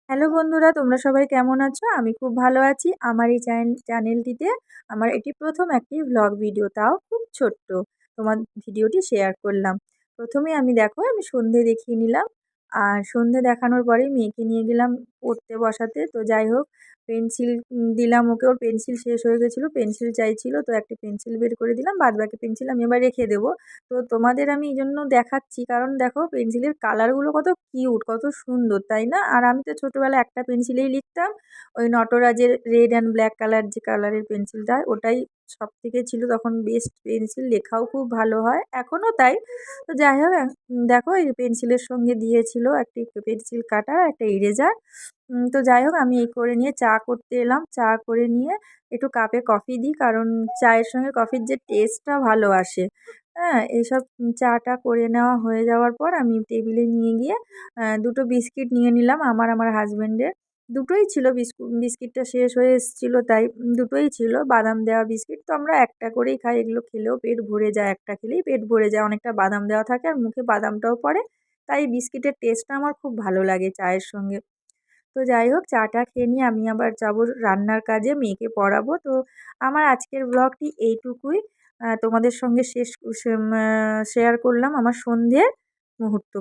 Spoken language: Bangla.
হ্যালো বন্ধুরা, তোমরা সবাই কেমন আছো? আমি খুব ভালো আছি। আমার এই চ্যানেলটিতে আমার এটি প্রথম একটি ভ্লগ ভিডিও, তাও খুব ছোট্ট। তোমার ভিডিওটি শেয়ার করলাম। প্রথমেই আমি সন্ধে দেখিয়ে নিলাম। আর সন্ধে দেখানোর পরেই মেয়েকে নিয়ে গেলাম পড়তে বসাতে। তো যাই হোক, পেন্সিল দিলাম ওকে, ওর পেন্সিল শেষ হয়ে গেছিলো, পেন্সিল চাইছিল, তো একটা পেন্সিল বের করে দিলাম, বাদবাকি পেন্সিল আমি এবার রেখে দেবো। তো তোমাদের আমি এই জন্য দেখাচ্ছি, কারণ দেখো পেন্সিলের কালারগুলো কত কিউট, কত সুন্দর, তাই না? আর আমি তো ছোটোবেলায় একটা পেন্সিলেই লিখতাম, ওই নটরাজের রেড অ্যান্ড ব্ল্যাক কালার, যে কালারের পেন্সিলটা, ওটাই সব থেকে ছিল তখন বেস্ট পেন্সিল, লেখাও খুব ভালো হয়, এখনও তাই। তো যাই হোক, দেখো এই পেন্সিলের সঙ্গে দিয়েছিল একটি পেন্সিল কাটার, একটা ইরেজার। তো যাই হোক, আমি এই করে নিয়ে চা করতে এলাম। চা করে নিয়ে একটু কাপে কফি দিই, কারণ চায়ের সঙ্গে কফির যে টেস্টটা ভালো আসে। হ্যাঁ, এইসব চাটা করে নেওয়া হয়ে যাওয়ার পর আমি টেবিলে নিয়ে গিয়ে দুটো বিস্কিট নিয়ে নিলাম, আমার হাজব্যান্ডের। দুটোই ছিল, বিস্কিটটা শেষ হয়ে এসেছিলো, তাই দুটোই ছিল বাদাম দেওয়া বিস্কিট। তো আমরা একটা করেই খাই, এগুলো খেলেও পেট ভরে যায়, একটা খেলেই পেট ভরে যায়, অনেকটা বাদাম দেওয়া থাকে আর মুখে বাদামটাও পড়ে, তাই বিস্কিটের টেস্টটা আমার খুব ভালো লাগে চায়ের সঙ্গে। তো যাই হোক, চাটা খেয়ে নিয়ে আমি আবার যাবো রান্নার কাজে, মেয়েকে পড়াবো। তো আমার আজকের ব্লগটি এইটুকুই। তোমাদের সঙ্গে শেয়ার করলাম আমার সন্ধ্যের মুহূর্ত।